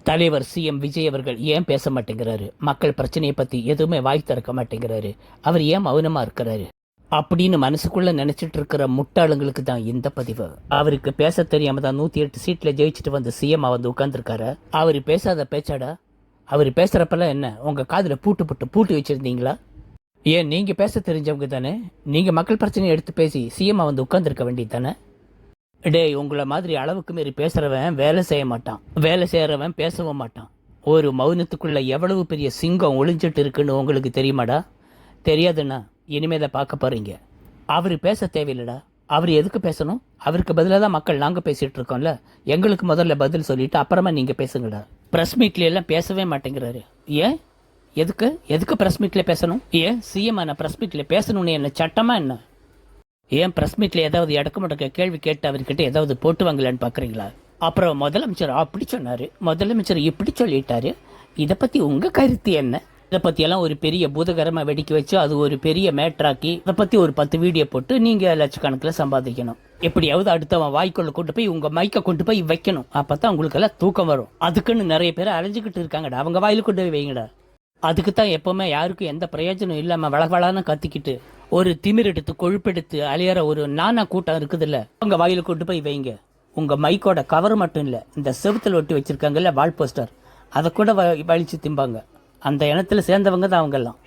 தலைவர் சிஎம் விஜய் அவர்கள் ஏன் பேச மாட்டேங்கிறாரு? மக்கள் பிரச்சனையை பத்தி எதுவுமே வாய் திறக்க மாட்டேங்கிறாரு. அவர் ஏன் மௌனமா இருக்கிறாரு அப்படின்னு மனசுக்குள்ள நினைச்சிட்டு இருக்கிற முட்டாளுங்களுக்கு தான் இந்த பதிவு. அவருக்கு பேச தெரியாம தான் 108 சீட்ல ஜெயிச்சுட்டு வந்து சிஎம் வந்து உட்கார்ந்துருக்காரு. அவர் பேசாத பேச்சாடா? அவர் பேசுறப்பெல்லாம் என்ன உங்க காதுல பூட்டு வச்சிருந்தீங்களா? ஏன் நீங்க பேச தெரிஞ்சவங்க தானே? நீங்க மக்கள் பிரச்சனையை எடுத்து பேசி சிஎம் வந்து உட்கார்ந்துருக்க வேண்டியது தானே? டேய், உங்களை மாதிரி அளவுக்கு மீறி பேசுறவன் வேலை செய்ய மாட்டான், வேலை செய்யறவன் பேசவும் மாட்டான். ஒரு மௌனத்துக்குள்ள எவ்வளவு பெரிய சிங்கம் ஒளிஞ்சிட்டு இருக்குன்னு உங்களுக்கு தெரியுமாடா? தெரியாதுன்னா இனிமே அதை பார்க்க போறீங்க. அவர் பேச தேவையில்லடா. அவர் எதுக்கு பேசணும்? அவருக்கு பதிலாக தான் மக்கள் நாங்கள் பேசிட்டு இருக்கோம்ல. எங்களுக்கு முதல்ல பதில் சொல்லிட்டு அப்புறமா நீங்க பேசுங்கடா. பிரஸ் மீட்ல எல்லாம் பேசவே மாட்டேங்கிறாரு. ஏன்? எதுக்கு பிரஸ் மீட்ல பேசணும்? ஏன் சிஎம் நான் பிரஸ் மீட்ல பேசணும்னு என்ன சட்டமா என்ன? ஏன் பிரஸ் மீட்ல ஏதாவது இடக்கு கேள்வி கேட்டு அவர்கிட்ட ஏதாவது போட்டு வாங்கலான்னு பாக்குறீங்களா? அப்புறம் முதலமைச்சர் அப்படி சொன்னாரு, முதலமைச்சர் இப்படி சொல்லிட்டாரு, இதை பத்தி உங்க கருத்து என்ன? இதை பத்தியெல்லாம் ஒரு பெரிய பூதகரமா வெடிக்க வச்சு அது ஒரு பெரிய மேட்ராக்கி இதை பத்தி ஒரு 10 வீடியோ போட்டு நீங்க லட்சக்கணக்கில் சம்பாதிக்கணும். எப்படியாவது அடுத்தவன் வாய்க்குள்ள கொண்டு போய் உங்க மைக்க கொண்டு போய் வைக்கணும். அப்பதான் உங்களுக்கு எல்லாம் தூக்கம் வரும். அதுக்குன்னு நிறைய பேர் அலைஞ்சுக்கிட்டு இருக்காங்கடா. அவங்க வாயில கொண்டு போய் வைங்கடா. அதுக்கு தான் எப்பவுமே யாருக்கும் எந்த பிரயோஜனம் இல்லாம வளவளான்னு கத்திக்கிட்டு ஒரு திமிர் எடுத்து கொழுப்பெடுத்து அலையற ஒரு நானா கூட்டம் இருக்குதுல்ல, அவங்க வாயில கொண்டு போய் வைங்க. உங்க மைக்கோட கவர் மட்டும் இல்ல, இந்த செவுத்துல ஒட்டி வச்சிருக்காங்கல்ல வால் போஸ்டர், அதை கூட வலிச்சு திம்பாங்க. அந்த இனத்துல சேர்ந்தவங்க தான் அவங்க எல்லாம்.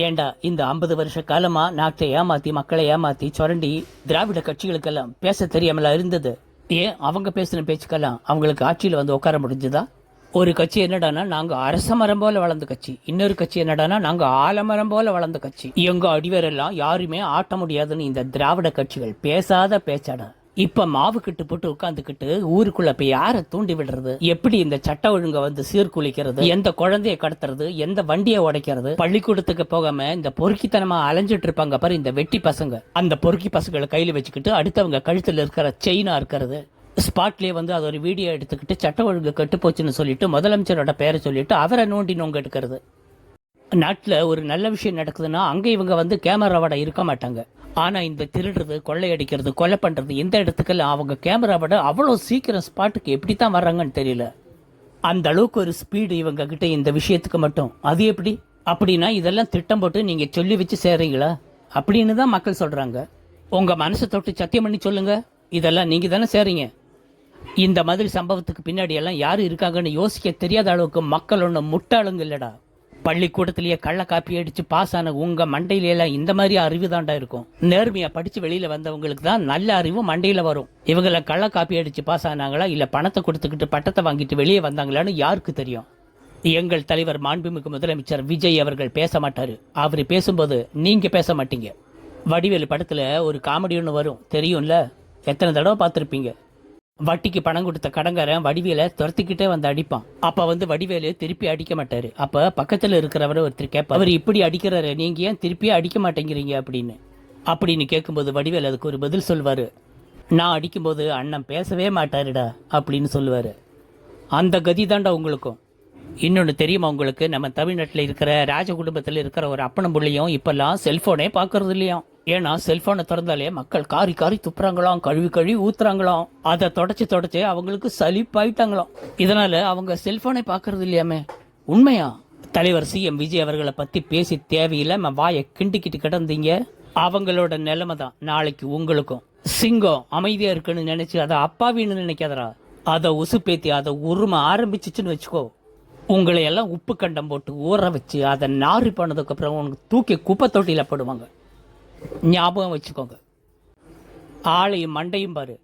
ஏண்டா, இந்த 50 வருஷ காலமா நாட்டை ஏமாத்தி மக்களை ஏமாத்தி சுரண்டி திராவிட கட்சிகளுக்கெல்லாம் பேச தெரியாமலா இருந்தது? ஏன் அவங்க பேசின பேச்சுக்கெல்லாம் அவங்களுக்கு ஆட்சியில வந்து உட்கார முடிஞ்சுதா? ஒரு கட்சி என்னடானா நாங்க அரச மரம் போல வளர்ந்த கட்சி, இன்னொரு கட்சி என்னடானா நாங்க ஆலமரம் போல வளர்ந்த கட்சி. எங்க அடிவேரெல்லாம் யாருமே ஆட்ட முடியாதுன்னு இந்த திராவிட கட்சிகள் பேசாத பேச்சாடா. இப்ப மாவு கிட்டு போட்டு உட்காந்துக்கிட்டு ஊருக்குள்ள போய் யார தூண்டி விடுறது, எப்படி இந்த சட்ட ஒழுங்க வந்து சீர்குலைக்கிறது, எந்த குழந்தைய கடத்துறது, எந்த வண்டியை உடைக்கிறது, பள்ளிக்கூடத்துக்கு போகாம இந்த பொறுக்கித்தனமா அலைஞ்சிட்டு இருப்பாங்க பாரு இந்த வெட்டி பசங்க. அந்த பொறுக்கி பசங்களை கையில வச்சுக்கிட்டு அடுத்தவங்க கழுத்துல இருக்கிற செயினா இருக்கிறது, ஸ்பாட்லேயே வந்து அது ஒரு வீடியோ எடுத்துக்கிட்டு சட்ட ஒழுங்கு கட்டு போச்சுன்னு சொல்லிட்டு முதலமைச்சரோட பேரை சொல்லிட்டு அவரை நோண்டி நோங்க எடுக்கிறது. நாட்டில் ஒரு நல்ல விஷயம் நடக்குதுன்னா அங்கே இவங்க வந்து கேமராவோட இருக்க மாட்டாங்க. ஆனால் இந்த திருடுறது, கொள்ளையடிக்கிறது, கொலை பண்ணுறது, இந்த இடத்துக்கெல்லாம் அவங்க கேமராவோட அவ்வளோ சீக்கிரம் ஸ்பாட்டுக்கு எப்படி தான் வர்றாங்கன்னு தெரியல. அந்த அளவுக்கு ஒரு ஸ்பீடு இவங்க கிட்ட இந்த விஷயத்துக்கு மட்டும். அது எப்படி? அப்படின்னா இதெல்லாம் திட்டம் போட்டு நீங்கள் சொல்லி வச்சு சேரீங்களா அப்படின்னு தான் மக்கள் சொல்கிறாங்க. உங்கள் மனசை தொட்டு சத்தியம் பண்ணி சொல்லுங்க, இதெல்லாம் நீங்கள் தானே சேரீங்க. இந்த மாதிரி சம்பவத்துக்கு பின்னாடி எல்லாம் யாரு இருக்காங்கன்னு யோசிக்க தெரியாத அளவுக்கு மக்கள் ஒன்றும் முட்டாளுங்க இல்லடா. பள்ளிக்கூடத்திலேயே கள்ள காப்பி அடிச்சு பாஸ் ஆன உங்க மண்டையில எல்லாம் இந்த மாதிரி அறிவு தாண்டா இருக்கும். நேர்மையா படிச்சு வெளியில வந்தவங்களுக்கு தான் நல்ல அறிவு மண்டையில வரும். இவங்கள கள்ள காப்பி அடிச்சு பாஸ் ஆனாங்களா இல்ல பணத்தை கொடுத்துக்கிட்டு பட்டத்தை வாங்கிட்டு வெளியே வந்தாங்களான்னு யாருக்கு தெரியும்? எங்கள் தலைவர் மாண்புமிகு முதலமைச்சர் விஜய் அவர்கள் பேச மாட்டாரு. அவரு பேசும்போது நீங்க பேச மாட்டீங்க. வடிவேலு படத்துல ஒரு காமெடி ஒன்று வரும் தெரியும்ல, எத்தனை தடவை பார்த்துருப்பீங்க. வட்டிக்கு பணம் கொடுத்த கடங்காரன் வடிவேலை துரத்திக்கிட்டே வந்து அடிப்பான். அப்ப வந்து வடிவேலு திருப்பி அடிக்க மாட்டாரு. அப்ப பக்கத்துல இருக்கிறவரை ஒருத்தர் கேட்பார், அவர் இப்படி அடிக்கிறாரு, நீங்க ஏன் திருப்பியே அடிக்க மாட்டேங்கிறீங்க அப்படின்னு கேட்கும்போது வடிவேலு அதுக்கு ஒரு பதில் சொல்வாரு, நான் அடிக்கும்போது அண்ணன் பேசவே மாட்டாருடா அப்படின்னு சொல்லுவாரு. அந்த கதி தாண்டா உங்களுக்கும். இன்னொன்று தெரியுமா உங்களுக்கு? நம்ம தமிழ்நாட்டில் இருக்கிற ராஜ குடும்பத்தில் இருக்கிற ஒரு அப்பனும் பிள்ளையும் இப்பெல்லாம் செல்போனே பார்க்கறது இல்லையாம். ஏன்னா செல்போனை திறந்தாலே மக்கள் காரி காரி துப்புறாங்களாம், கழுவி ஊத்துறாங்களாம். அதை தொடச்சு அவங்களுக்கு சலிப்பாயிட்டாங்களாம். இதனால அவங்க செல்போனை பார்க்கறது இல்லையாமே. உண்மையா? தலைவர் சிஎம் விஜய் அவர்களை பத்தி பேசி தேவையில்லை வாயை கிண்டிக்கிட்டு கிடந்தீங்க. அவங்களோட நிலைமை தான் நாளைக்கு உங்களுக்கும். சிங்கம் அமைதியா இருக்குன்னு நினைச்சு அதை அப்பாவின்னு நினைக்காதரா. அதை உசுப்பேத்தி அதை உரும ஆரம்பிச்சிச்சுன்னு வச்சுக்கோ, உங்களை எல்லாம் உப்பு கண்டம் போட்டு ஊற வச்சு அதை நாரி பண்ணதுக்கு அப்புறம் உனக்கு தூக்கி குப்பை தொட்டியில போடுவாங்க. ஞாபகம் வச்சுக்கோங்க. ஆளையும் மண்டையும் பாரு.